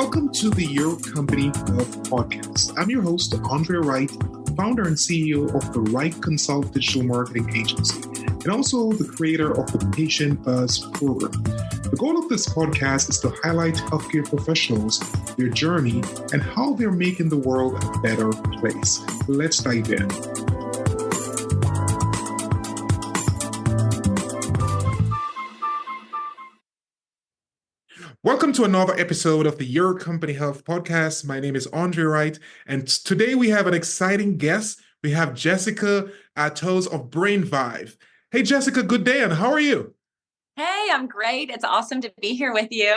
Welcome to the Your Company Health Podcast. I'm your host, Andre Wright, founder and CEO of the Wright Consult Digital Marketing Agency, and also the creator of the Patient Buzz program. The goal of this podcast is to highlight healthcare professionals, their journey, and how they're making the world a better place. Let's dive in. Welcome to another episode of the Your Company Health Podcast. My name is Andre Wright, and today we have an exciting guest. We have Jessica Toews of Brainvive. Hey, Jessica, good day, and how are you? Hey, I'm great. It's awesome to be here with you.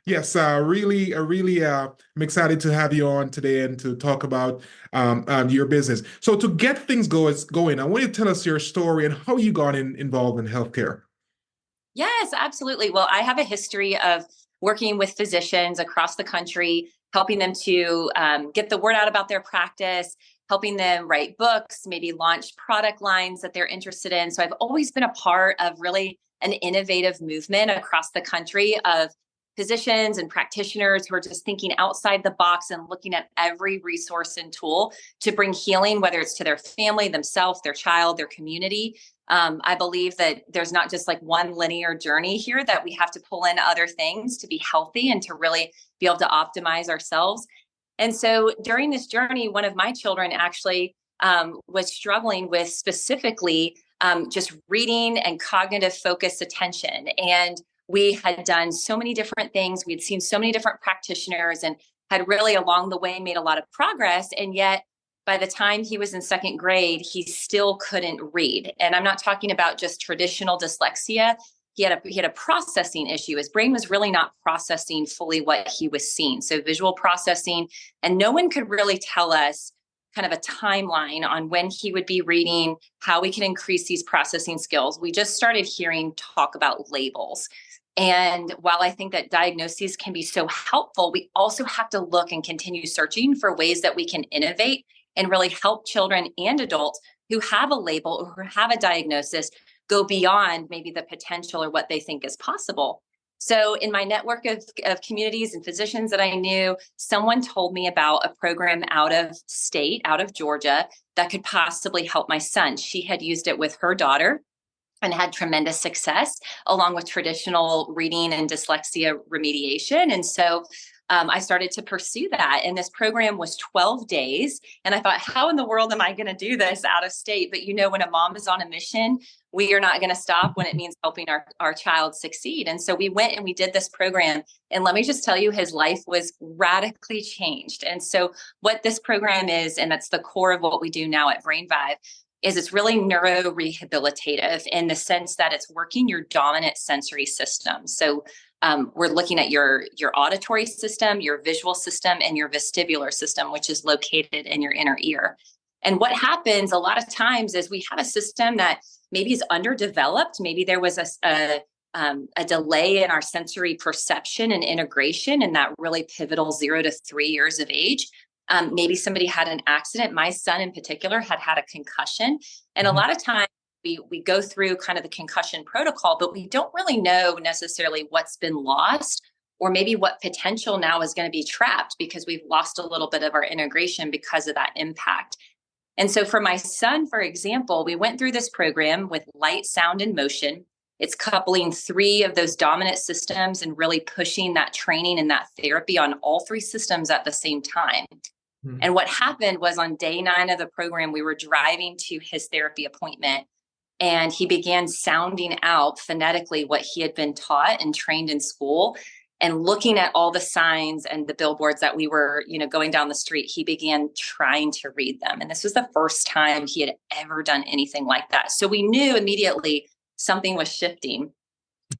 Yes, I'm excited to have you on today and to talk about your business. So to get things going, I want you to tell us your story and how you got involved in healthcare. Yes, absolutely. Well, I have a history of working with physicians across the country, helping them to get the word out about their practice, helping them write books, maybe launch product lines that they're interested in. So I've always been a part of really an innovative movement across the country of physicians and practitioners who are just thinking outside the box and looking at every resource and tool to bring healing, whether it's to their family, themselves, their child, their community. I believe that there's not just like one linear journey here, that we have to pull in other things to be healthy and to really be able to optimize ourselves. And so during this journey, one of my children actually was struggling with specifically just reading and cognitive focused attention. And we had done so many different things. We'd seen so many different practitioners and had really along the way made a lot of progress. And yet by the time he was in second grade, he still couldn't read. And I'm not talking about just traditional dyslexia. He had a processing issue. His brain was really not processing fully what he was seeing. So visual processing, and no one could really tell us kind of a timeline on when he would be reading, how we can increase these processing skills. We just started hearing talk about labels. And while I think that diagnoses can be so helpful, we also have to look and continue searching for ways that we can innovate and really help children and adults who have a label or who have a diagnosis go beyond maybe the potential or what they think is possible. So in my network of communities and physicians that I knew, someone told me about a program out of state, out of Georgia, that could possibly help my son. She had used it with her daughter and had tremendous success along with traditional reading and dyslexia remediation. And so I started to pursue that. And this program was 12 days. And I thought, how in the world am I going to do this out of state? But you know, when a mom is on a mission, we are not going to stop when it means helping our child succeed. And so we went and we did this program. And let me just tell you, his life was radically changed. And so what this program is, and that's the core of what we do now at Brainvive, is it's really neuro rehabilitative in the sense that it's working your dominant sensory system. So we're looking at your auditory system, your visual system, and your vestibular system, which is located in your inner ear. And what happens a lot of times is we have a system that maybe is underdeveloped. Maybe there was a delay in our sensory perception and integration in that really pivotal 0 to 3 years of age. Maybe somebody had an accident. My son in particular had a concussion. And a lot of times we go through kind of the concussion protocol, but we don't really know necessarily what's been lost or maybe what potential now is going to be trapped because we've lost a little bit of our integration because of that impact. And so for my son, for example, we went through this program with light, sound, and motion. It's coupling 3 of those dominant systems and really pushing that training and that therapy on all 3 systems at the same time. Mm-hmm. And what happened was on day 9 of the program, we were driving to his therapy appointment and he began sounding out phonetically what he had been taught and trained in school. And looking at all the signs and the billboards that we were, going down the street, he began trying to read them. And this was the first time he had ever done anything like that. So we knew immediately something was shifting.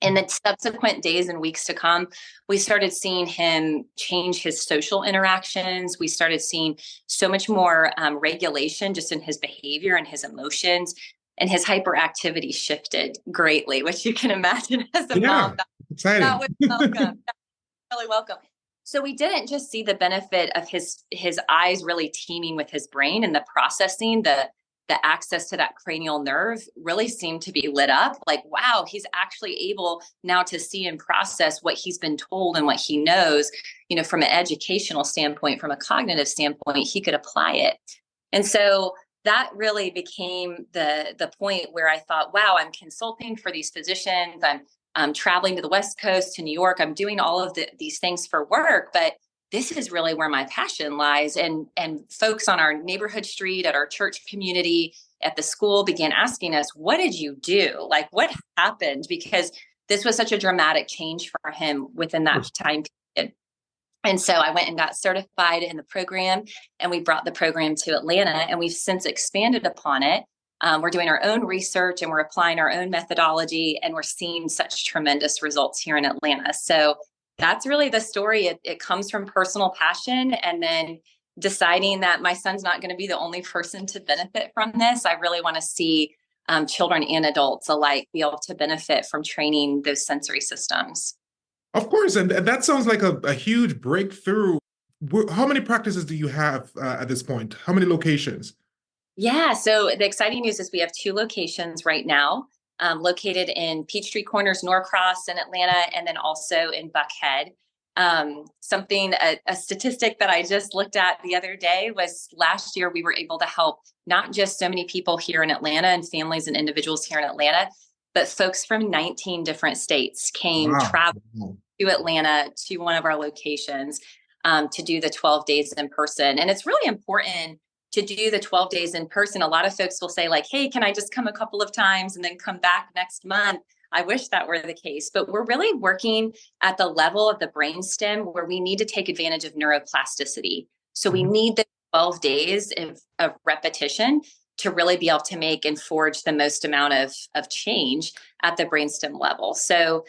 In the subsequent days and weeks to come, we started seeing him change his social interactions. We started seeing so much more regulation just in his behavior and his emotions, and his hyperactivity shifted greatly, which you can imagine as a mom. That was welcome. Really welcome. So we didn't just see the benefit of his eyes really teaming with his brain and the processing, the the access to that cranial nerve really seemed to be lit up. Like, wow, he's actually able now to see and process what he's been told and what he knows, from an educational standpoint, from a cognitive standpoint, he could apply it. And so that really became the point where I thought, wow, I'm consulting for these physicians. I'm traveling to the West Coast, to New York. I'm doing all of these things for work, but this is really where my passion lies. And folks on our neighborhood street, at our church community, at the school began asking us, what did you do? Like, what happened? Because this was such a dramatic change for him within that time period. And so I went and got certified in the program, and we brought the program to Atlanta, and we've since expanded upon it. We're doing our own research, and we're applying our own methodology, and we're seeing such tremendous results here in Atlanta. So that's really the story. It comes from personal passion, and then deciding that my son's not going to be the only person to benefit from this. I really want to see children and adults alike be able to benefit from training those sensory systems. Of course. And that sounds like a huge breakthrough. How many practices do you have at this point? How many locations? Yeah. So the exciting news is we have 2 locations right now, located in Peachtree Corners, Norcross in Atlanta, and then also in Buckhead. A statistic that I just looked at the other day was last year we were able to help not just so many people here in Atlanta and families and individuals here in Atlanta, but folks from 19 different states came traveling to Atlanta to one of our locations to do the 12 days in person. And it's really important to do the 12 days in person. A lot of folks will say like, hey, can I just come a couple of times and then come back next month? I wish that were the case, but we're really working at the level of the brainstem where we need to take advantage of neuroplasticity. So we need the 12 days of repetition to really be able to make and forge the most amount of change at the brainstem level. So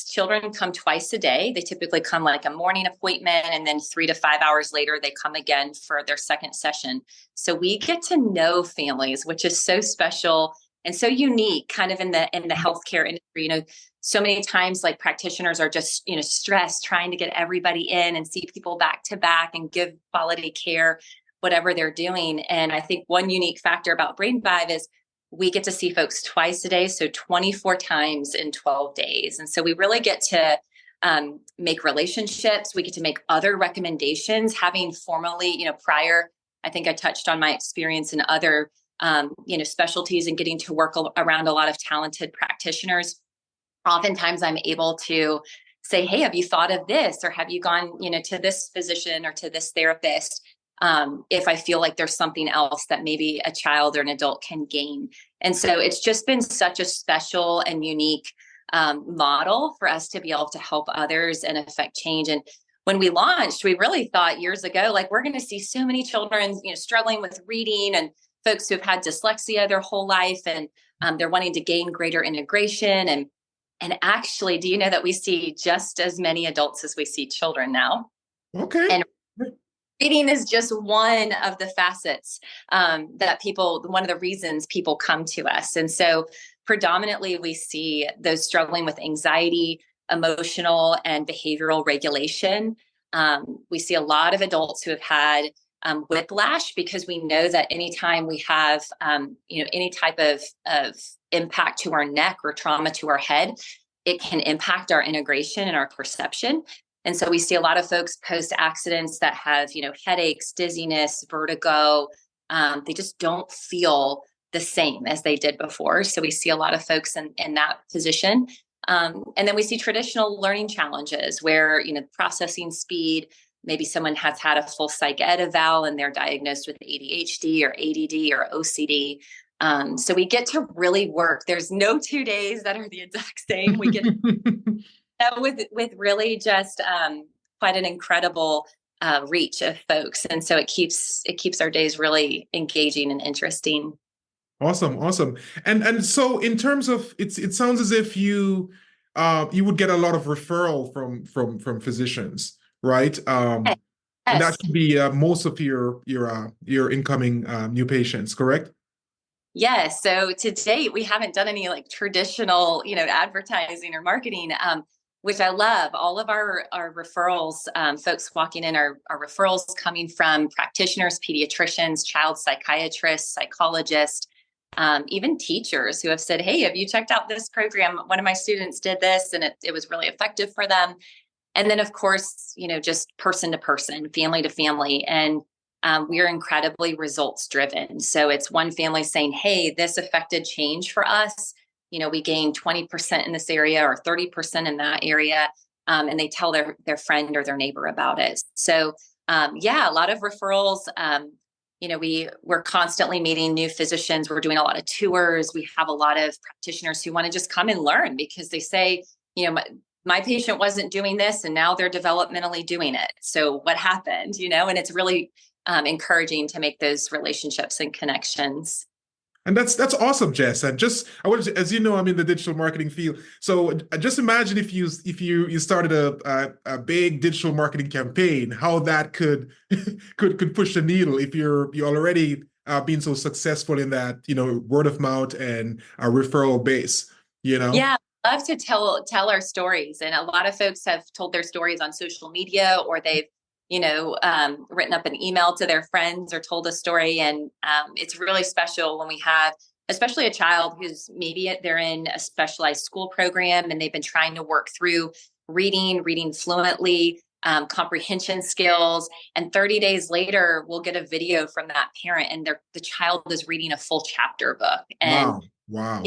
children come twice a day. They typically come like a morning appointment, and then 3 to 5 hours later, they come again for their second session. So we get to know families, which is so special and so unique kind of in the healthcare industry. So many times like practitioners are just, stressed trying to get everybody in and see people back to back and give quality care, whatever they're doing. And I think one unique factor about Brainvive is we get to see folks twice a day, so 24 times in 12 days. And so we really get to make relationships. We get to make other recommendations, having formally, prior, I think I touched on my experience in other, specialties and getting to work around a lot of talented practitioners. Oftentimes I'm able to say, hey, have you thought of this? Or have you gone, to this physician or to this therapist? If I feel like there's something else that maybe a child or an adult can gain. And so it's just been such a special and unique model for us to be able to help others and affect change. And when we launched, we really thought years ago, like we're going to see so many children, struggling with reading, and folks who have had dyslexia their whole life, and they're wanting to gain greater integration. And actually, do you know that we see just as many adults as we see children now? Okay. And reading is just one of the facets one of the reasons people come to us. And so predominantly we see those struggling with anxiety, emotional and behavioral regulation. We see a lot of adults who have had whiplash, because we know that anytime we have, any type of impact to our neck or trauma to our head, it can impact our integration and our perception. And so we see a lot of folks post accidents that have, headaches, dizziness, vertigo. They just don't feel the same as they did before. So we see a lot of folks in that position. And then we see traditional learning challenges where, processing speed, maybe someone has had a full psych ed eval and they're diagnosed with ADHD or ADD or OCD. So we get to really work. There's no 2 days that are the exact same. We get with really just quite an incredible reach of folks. And so it keeps our days really engaging and interesting. Awesome. And so in terms of it sounds as if you would get a lot of referral from physicians, right? Yes. And that should be most of your incoming new patients, correct? Yes. So to date, we haven't done any like traditional, advertising or marketing. which I love. All of our referrals, folks walking in are referrals coming from practitioners, pediatricians, child psychiatrists, psychologists, even teachers who have said, hey, have you checked out this program? One of my students did this and it was really effective for them. And then, of course, just person to person, family to family. And we are incredibly results driven. So it's one family saying, hey, this affected change for us. We gained 20% in this area or 30% in that area. And they tell their friend or their neighbor about it. So a lot of referrals. We're constantly meeting new physicians. We're doing a lot of tours. We have a lot of practitioners who want to just come and learn because they say, my patient wasn't doing this and now they're developmentally doing it. So what happened, and it's really encouraging to make those relationships and connections. And that's awesome, Jess. And as you know, I'm in the digital marketing field. So just imagine if you started a big digital marketing campaign, how that could could push the needle if you're already being so successful in that, word of mouth and a referral base, Yeah, I love to tell our stories. And a lot of folks have told their stories on social media, or they've written up an email to their friends or told a story. And it's really special when we have, especially a child who's maybe they're in a specialized school program and they've been trying to work through reading fluently, comprehension skills. And 30 days later, we'll get a video from that parent and the child is reading a full chapter book. And, wow.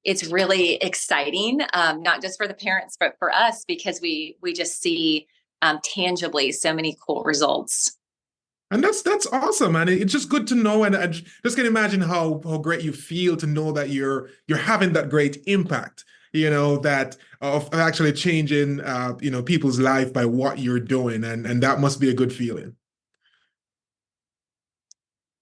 It's really exciting, not just for the parents, but for us, because we just see tangibly so many cool results. And that's awesome. And it's just good to know. And I just can imagine how great you feel to know that you're having that great impact, that of actually changing, people's life by what you're doing. And that must be a good feeling.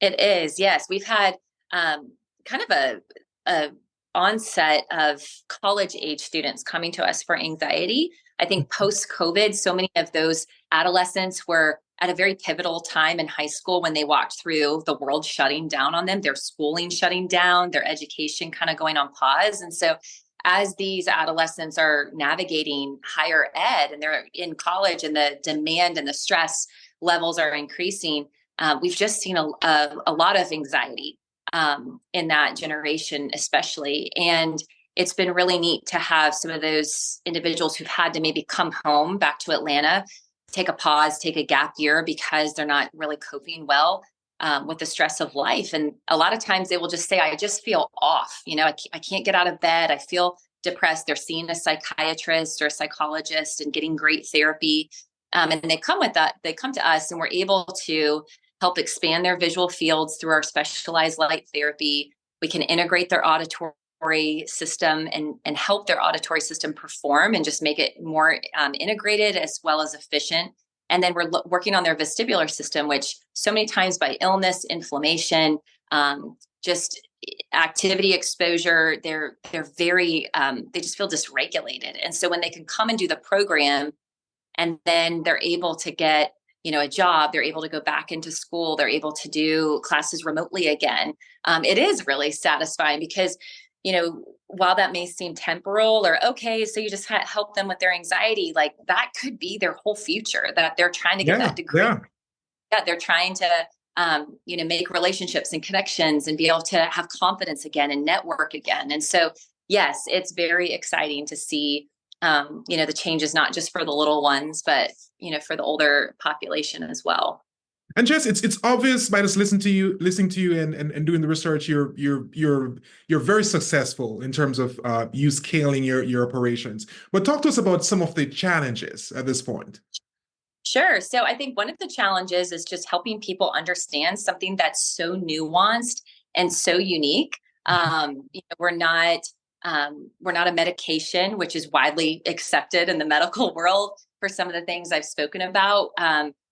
It is. Yes. We've had kind of a onset of college age students coming to us for anxiety. I think post-COVID, so many of those adolescents were at a very pivotal time in high school when they walked through the world shutting down on them, their schooling shutting down, their education kind of going on pause. And so as these adolescents are navigating higher ed and they're in college and the demand and the stress levels are increasing, we've just seen a lot of anxiety in that generation, especially. And it's been really neat to have some of those individuals who've had to maybe come home back to Atlanta, take a pause, take a gap year because they're not really coping well with the stress of life. And a lot of times they will just say, I just feel off. I can't get out of bed. I feel depressed. They're seeing a psychiatrist or a psychologist and getting great therapy. And they come with that. They come to us and we're able to help expand their visual fields through our specialized light therapy. We can integrate their auditory system and help their auditory system perform and just make it more integrated as well as efficient. And then we're working on their vestibular system, which so many times by illness, inflammation, just activity exposure, they're very, they just feel dysregulated. And so when they can come and do the program and then they're able to get a job, they're able to go back into school, they're able to do classes remotely again. It is really satisfying because, while that may seem temporal or okay, so you just help them with their anxiety, like that could be their whole future, that they're trying to get that degree. Yeah, they're trying to, make relationships and connections and be able to have confidence again and network again. And so, yes, it's very exciting to see the changes, not just for the little ones, but, for the older population as well. And Jess, it's obvious by just listening to you and doing the research, you're very successful in terms of you scaling your operations. But talk to us about some of the challenges at this point. Sure. So I think one of the challenges is just helping people understand something that's so nuanced and so unique. We're not a medication, which is widely accepted in the medical world for some of the things I've spoken about.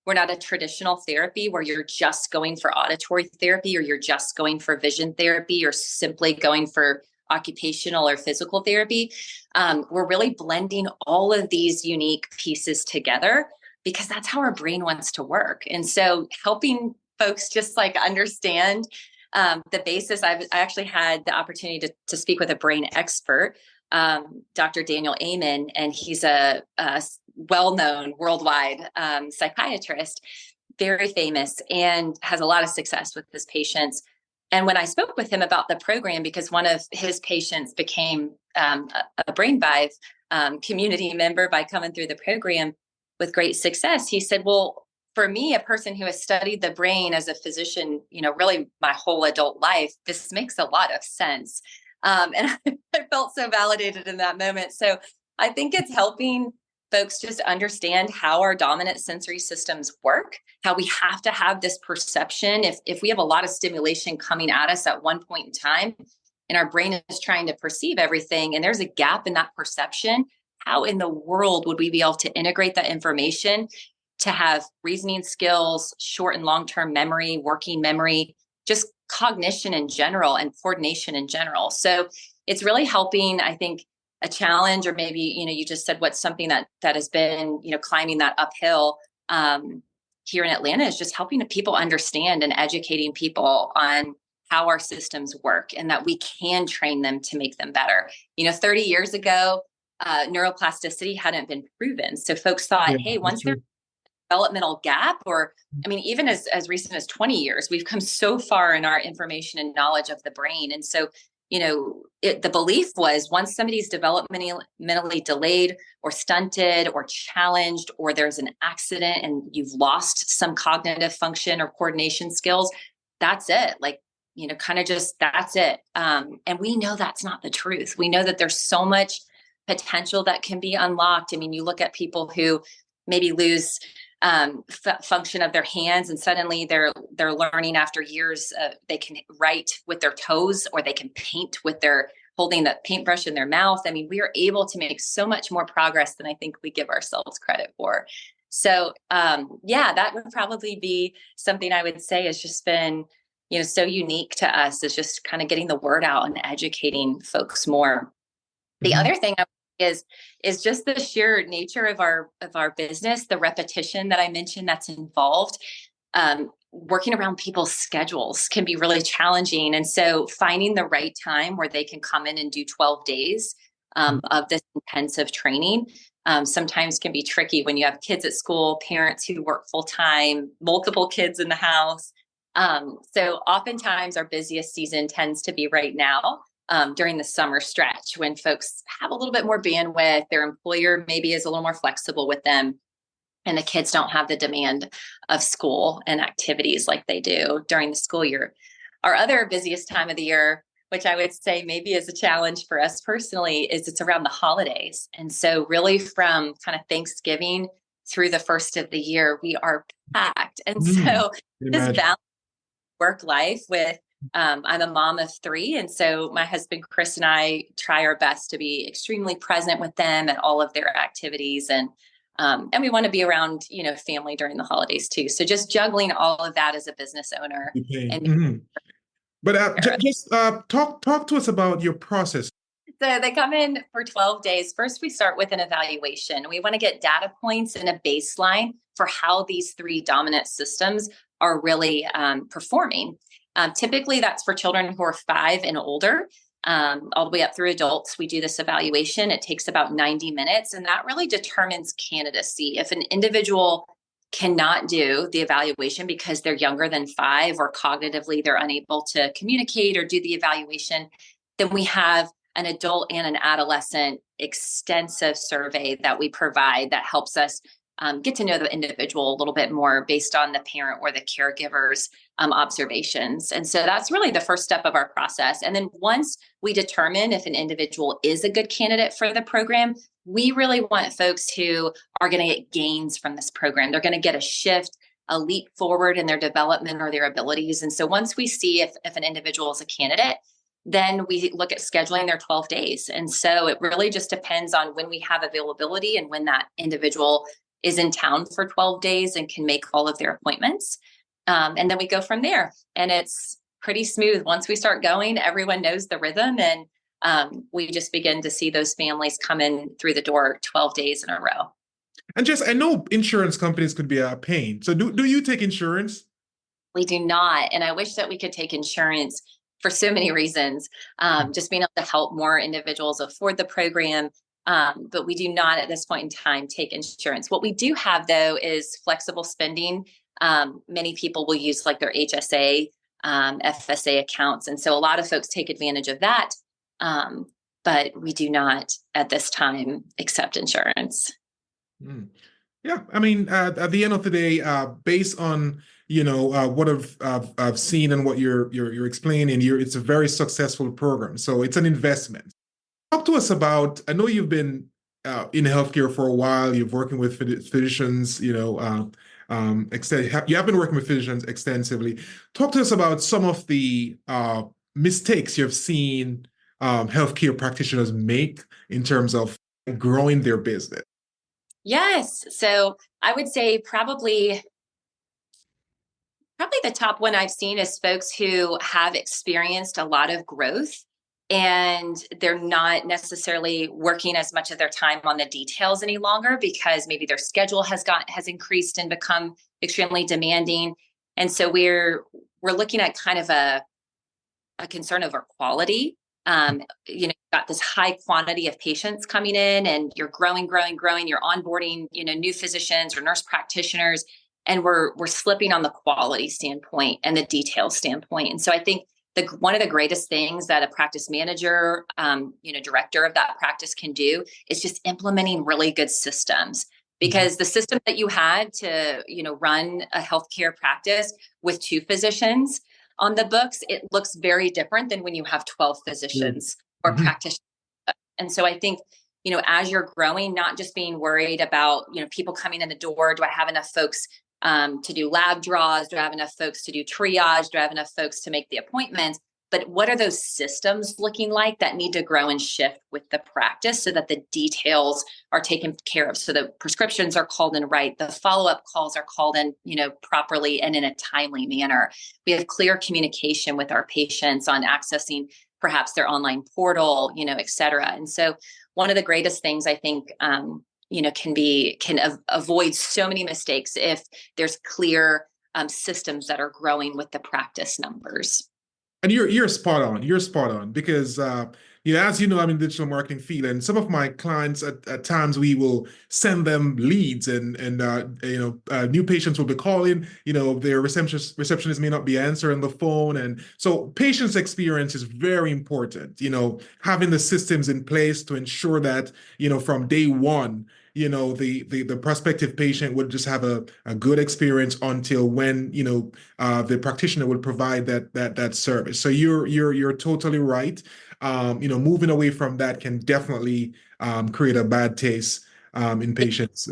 We're not a traditional therapy where you're just going for auditory therapy or you're just going for vision therapy or simply going for occupational or physical therapy. We're really blending all of these unique pieces together because that's how our brain wants to work. And so helping folks just understand the basis. I actually had the opportunity to speak with a brain expert Dr. Daniel Amen, and he's a well-known worldwide psychiatrist, very famous, and has a lot of success with his patients. And when I spoke with him about the program, because one of his patients became a Brainvive community member by coming through the program with great success, he said, well, for me, a person who has studied the brain as a physician, really my whole adult life, this makes a lot of sense. And I felt so validated in that moment. So I think it's helping folks just understand how our dominant sensory systems work, how we have to have this perception. If we have a lot of stimulation coming at us at one point in time, and our brain is trying to perceive everything, and there's a gap in that perception, how in the world would we be able to integrate that information to have reasoning skills, short and long-term memory, working memory, just cognition in general and coordination in general. So it's really helping, I think, a challenge, or maybe, you just said what's something that has been, climbing that uphill here in Atlanta, is just helping people understand and educating people on how our systems work and that we can train them to make them better. 30 years ago, neuroplasticity hadn't been proven. So folks thought, hey, once there's developmental gap, or even as recent as 20 years, we've come so far in our information and knowledge of the brain. And so, the belief was once somebody's developmentally delayed or stunted or challenged, or there's an accident and you've lost some cognitive function or coordination skills, that's it. That's it. And we know that's not the truth. We know that there's so much potential that can be unlocked. You look at people who maybe lose function of their hands, and suddenly they're learning after years. They can write with their toes, or they can paint with their holding the paintbrush in their mouth. We are able to make so much more progress than I think we give ourselves credit for. So that would probably be something I would say has just been so unique to us, is just kind of getting the word out and educating folks more. The other thing is just the sheer nature of our business, the repetition that I mentioned that's involved. Working around people's schedules can be really challenging. And so finding the right time where they can come in and do 12 days of this intensive training sometimes can be tricky when you have kids at school, parents who work full time, multiple kids in the house. So oftentimes our busiest season tends to be right now. During the summer stretch, when folks have a little bit more bandwidth, their employer maybe is a little more flexible with them, and the kids don't have the demand of school and activities like they do during the school year. Our other busiest time of the year, which I would say maybe is a challenge for us personally, is it's around the holidays. And so really from kind of Thanksgiving through the first of the year, we are packed. And so this balance work life with I'm a mom of 3. And so my husband, Chris, and I try our best to be extremely present with them at all of their activities. And we want to be around, family during the holidays too. So just juggling all of that as a business owner. But just talk to us about your process. So they come in for 12 days. First, we start with an evaluation. We want to get data points and a baseline for how these 3 dominant systems are really performing. Typically, that's for children who are 5 and older, all the way up through adults. We do this evaluation. It takes about 90 minutes, and that really determines candidacy. If an individual cannot do the evaluation because they're younger than 5, or cognitively they're unable to communicate or do the evaluation, then we have an adult and an adolescent extensive survey that we provide that helps us get to know the individual a little bit more based on the parent or the caregiver's observations. And so that's really the first step of our process. And then once we determine if an individual is a good candidate for the program, we really want folks who are going to get gains from this program. They're going to get a shift, a leap forward in their development or their abilities. And so once we see if an individual is a candidate, then we look at scheduling their 12 days. And so it really just depends on when we have availability and when that individual is in town for 12 days and can make all of their appointments. And then we go from there. And it's pretty smooth. Once we start going, everyone knows the rhythm, and we just begin to see those families come in through the door 12 days in a row. And I know insurance companies could be a pain. So do you take insurance? We do not. And I wish that we could take insurance for so many reasons. Just being able to help more individuals afford the program. But we do not at this point in time take insurance. What we do have, though, is flexible spending. Many people will use like their HSA, FSA accounts. And so a lot of folks take advantage of that. But we do not at this time accept insurance. Mm. Yeah, I mean, at the end of the day, based on what I've seen and what you're explaining, it's a very successful program. So it's an investment. Talk to us about. I know you've been in healthcare for a while. You've working with physicians. You have been working with physicians extensively. Talk to us about some of the mistakes you've seen healthcare practitioners make in terms of growing their business. Yes. So I would say probably the top one I've seen is folks who have experienced a lot of growth and they're not necessarily working as much of their time on the details any longer because maybe their schedule has increased and become extremely demanding. And so we're looking at kind of a concern over quality. You've got this high quantity of patients coming in and you're growing, you're onboarding, new physicians or nurse practitioners, and we're slipping on the quality standpoint and the detail standpoint. And so I think one of the greatest things that a practice manager, director of that practice can do is just implementing really good systems. Because the system that you had to, run a healthcare practice with 2 physicians on the books, it looks very different than when you have 12 physicians or practitioners. And so I think, as you're growing, not just being worried about, people coming in the door, do I have enough folks to do lab draws? Do I have enough folks to do triage? Do I have enough folks to make the appointments? But what are those systems looking like that need to grow and shift with the practice so that the details are taken care of? So the prescriptions are called in right, the follow-up calls are called in, properly and in a timely manner. We have clear communication with our patients on accessing perhaps their online portal, et cetera. And so one of the greatest things I think, can avoid so many mistakes if there's clear systems that are growing with the practice numbers. And you're spot on. You're spot on because as you know, I'm in the digital marketing field, and some of my clients at times we will send them leads, and new patients will be calling. Their receptionist may not be answering the phone, and so patient's experience is very important. Having the systems in place to ensure that from day one, the prospective patient would just have a good experience until when the practitioner will provide that service. So you're totally right. Moving away from that can definitely create a bad taste in patients.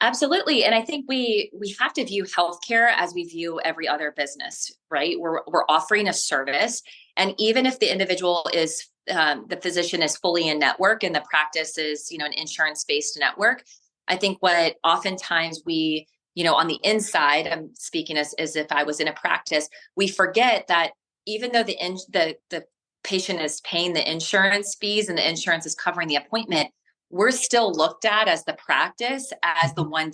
Absolutely. And I think we have to view healthcare as we view every other business, right? We're offering a service. And even if the individual is, the physician is fully in network and the practice is, an insurance-based network, I think what oftentimes we, on the inside, I'm speaking as if I was in a practice, we forget that even though the patient is paying the insurance fees and the insurance is covering the appointment, we're still looked at as the practice as the one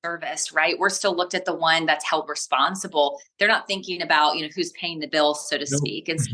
service, right? We're still looked at the one that's held responsible. They're not thinking about, who's paying the bill, so to speak. And so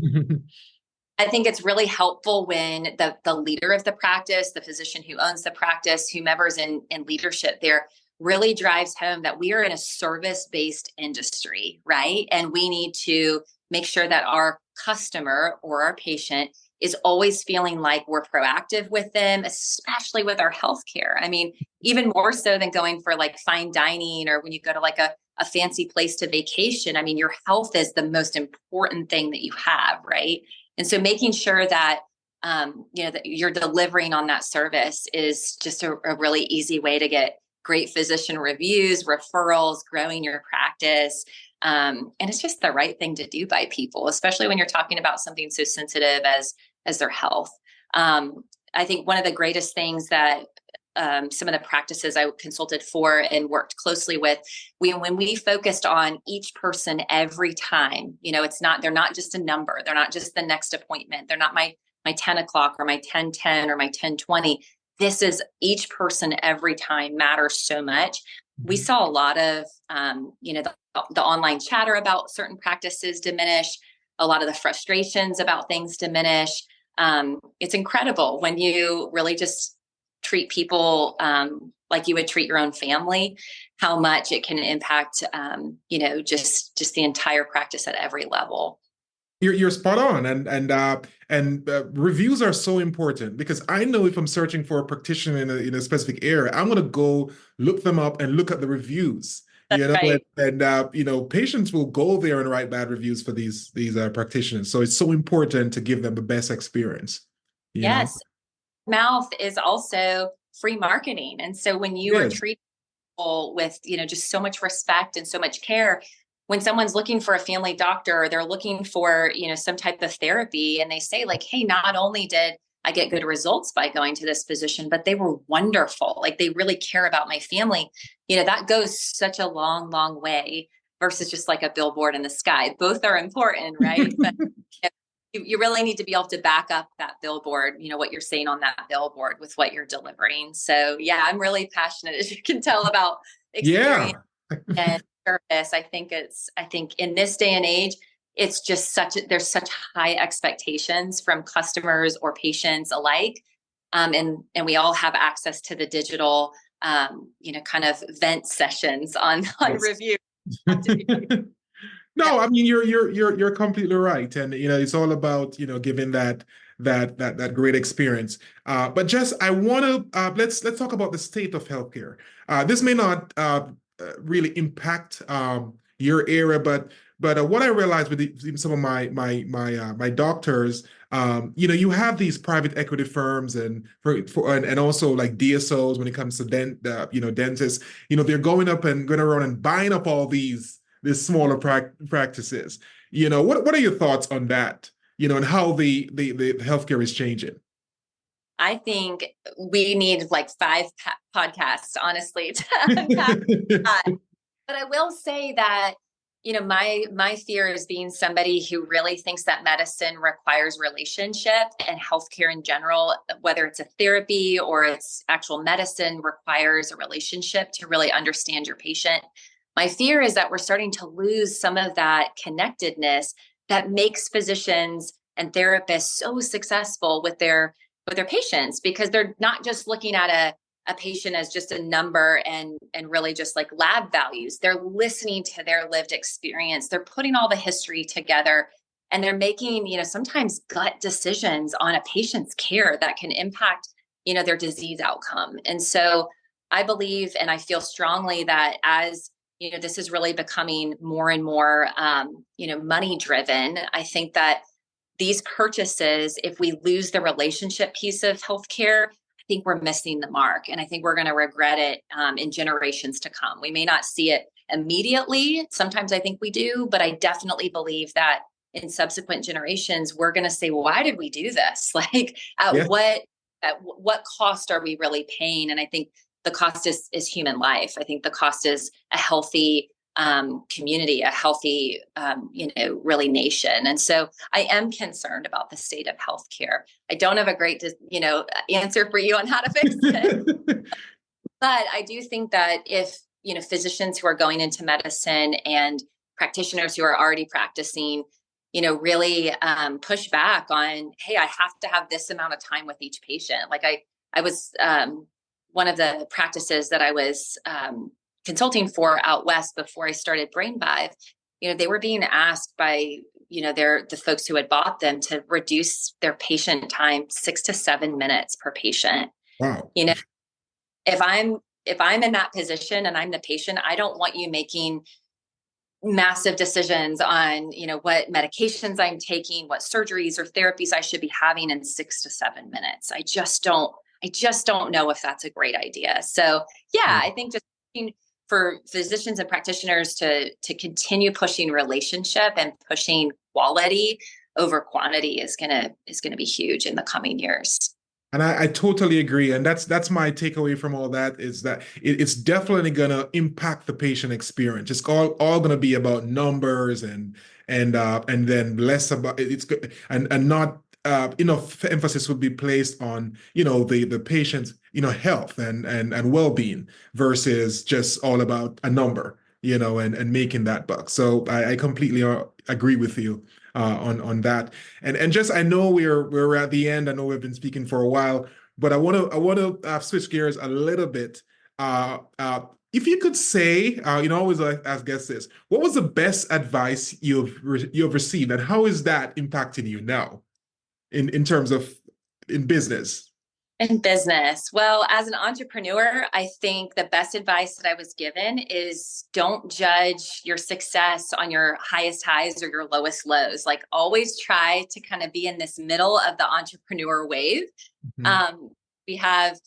I think it's really helpful when the leader of the practice, the physician who owns the practice, whomever's in leadership there, really drives home that we are in a service-based industry, right? And we need to make sure that our customer or our patient is always feeling like we're proactive with them, especially with our healthcare. I mean, even more so than going for like fine dining or when you go to like a fancy place to vacation. I mean, your health is the most important thing that you have, right? And so making sure that, that you're delivering on that service is just a really easy way to get great physician reviews, referrals, growing your practice. And it's just the right thing to do by people, especially when you're talking about something so sensitive as their health. I think one of the greatest things that some of the practices I consulted for and worked closely with, when we focused on each person every time, they're not just a number. They're not just the next appointment. They're not my 10 o'clock or my 10:10 or my 10:20. This is each person every time matters so much. We saw a lot of, the online chatter about certain practices diminish. A lot of the frustrations about things diminish. It's incredible when you really just treat people like you would treat your own family, how much it can impact, just the entire practice at every level. You're spot on, and reviews are so important, because I know if I'm searching for a practitioner in a specific area, I'm going to go look them up and look at the reviews. That's right. Patients will go there and write bad reviews for these practitioners. So it's so important to give them the best experience. Yes, mouth is also free marketing, and so when you are Yes. treating people with just so much respect and so much care, when someone's looking for a family doctor, or they're looking for some type of therapy, and they say like, hey, not only did I get good results by going to this physician, but they were wonderful, like they really care about my family, that goes such a long, long way versus just like a billboard in the sky. Both are important, right? But you really need to be able to back up that billboard, what you're saying on that billboard with what you're delivering. So yeah, I'm really passionate, as you can tell, about Yeah. experience and service. I think in this day and age, it's just there's such high expectations from customers or patients alike. And we all have access to the digital, kind of vent sessions on Yes. review. No, I mean you're completely right, and it's all about giving that great experience. But Jess, I want to let's talk about the state of healthcare. This may not really impact your area, but what I realized with some of my doctors, you have these private equity firms and also like DSOs when it comes to dentists. They're going around and buying up all these smaller practices. What are your thoughts on that? And how the healthcare is changing? I think we need like 5 podcasts, honestly, to unpack that. But I will say that, my fear is being somebody who really thinks that medicine requires relationship, and healthcare in general, whether it's a therapy or it's actual medicine, requires a relationship to really understand your patient. My fear is that we're starting to lose some of that connectedness that makes physicians and therapists so successful with their patients, because they're not just looking at a patient as just a number and really just like lab values. They're listening to their lived experience. They're putting all the history together, and they're making, sometimes gut decisions on a patient's care that can impact, their disease outcome. And so I believe, and I feel strongly that as this is really becoming more and more, money driven. I think that these purchases, if we lose the relationship piece of healthcare, I think we're missing the mark. And I think we're going to regret it in generations to come. We may not see it immediately. Sometimes I think we do, but I definitely believe that in subsequent generations, we're going to say, why did we do this? Like at what cost are we really paying? And I think the cost is human life. I think the cost is a healthy community, a healthy, really nation. And so I am concerned about the state of healthcare. I don't have a great, answer for you on how to fix it. But I do think that if, physicians who are going into medicine and practitioners who are already practicing, really push back on, hey, I have to have this amount of time with each patient. Like I was, one of the practices that I was consulting for out west before I started Brainvive, they were being asked by, the folks who had bought them to reduce their patient time 6 to 7 minutes per patient. Wow. If I'm in that position and I'm the patient, I don't want you making massive decisions on, what medications I'm taking, what surgeries or therapies I should be having in 6 to 7 minutes. I just don't know if that's a great idea. So yeah, I think just for physicians and practitioners to continue pushing relationship and pushing quality over quantity is gonna be huge in the coming years. And I totally agree. And that's my takeaway from all that, is that it's definitely going to impact the patient experience. It's all going to be about numbers and then less about it's good, and not enough emphasis would be placed on the patient's health and well-being, versus just all about a number, and making that buck. So I completely agree with you on that. And just, I know we're at the end. I know we've been speaking for a while, but I want to switch gears a little bit. If you could say, always ask guests this: what was the best advice you've received, and how is that impacting you now in terms of in business? In business, well, as an entrepreneur, I think the best advice that I was given is don't judge your success on your highest highs or your lowest lows. Like, always try to kind of be in this middle of the entrepreneur wave. Mm-hmm. We have,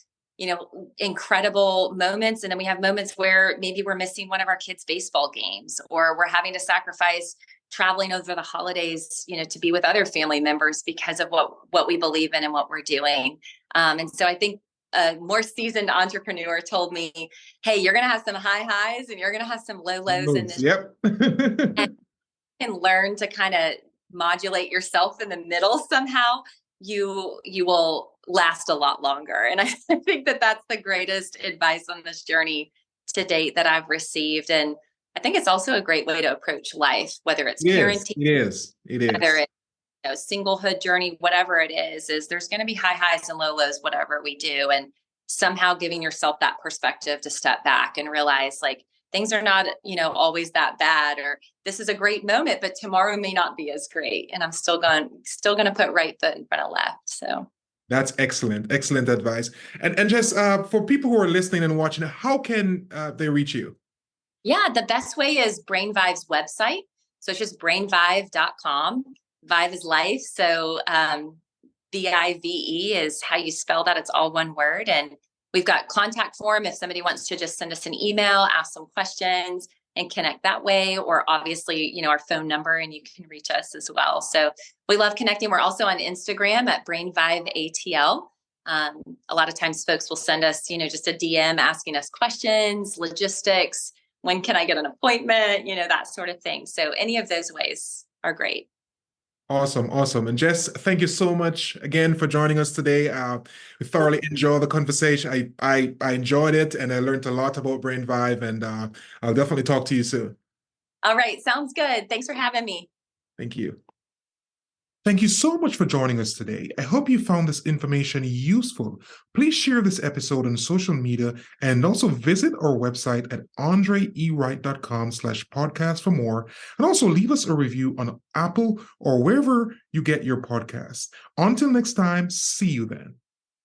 incredible moments, and then we have moments where maybe we're missing one of our kids' baseball games, or we're having to sacrifice traveling over the holidays, to be with other family members because of what we believe in and what we're doing. And so I think a more seasoned entrepreneur told me, hey, you're going to have some high highs and you're going to have some low lows in this. Yep. And learn to kind of modulate yourself in the middle somehow, you will last a lot longer. And I think that that's the greatest advice on this journey to date that I've received. And I think it's also a great way to approach life, whether it's parenting, it is. whether it's singlehood journey, whatever it is there's going to be high highs and low lows, whatever we do. And somehow giving yourself that perspective to step back and realize, like, things are not, always that bad, or this is a great moment, but tomorrow may not be as great. And I'm still going to put right foot in front of left. So that's excellent advice. And just for people who are listening and watching, how can they reach you? Yeah, the best way is Brainvive's website. So it's just brainvive.com. Vive is life. So Vive is how you spell that. It's all one word. And we've got contact form if somebody wants to just send us an email, ask some questions, and connect that way. Or obviously, our phone number, and you can reach us as well. So we love connecting. We're also on Instagram at BrainviveATL. A lot of times folks will send us, just a DM asking us questions, logistics, when can I get an appointment, that sort of thing. So any of those ways are great. Awesome. And Jess, thank you so much again for joining us today. We thoroughly enjoyed the conversation. I enjoyed it, and I learned a lot about Brainvive, and I'll definitely talk to you soon. All right. Sounds good. Thanks for having me. Thank you. Thank you so much for joining us today. I hope you found this information useful. Please share this episode on social media, and also visit our website at andreewright.com/podcast for more. And also leave us a review on Apple or wherever you get your podcasts. Until next time, see you then.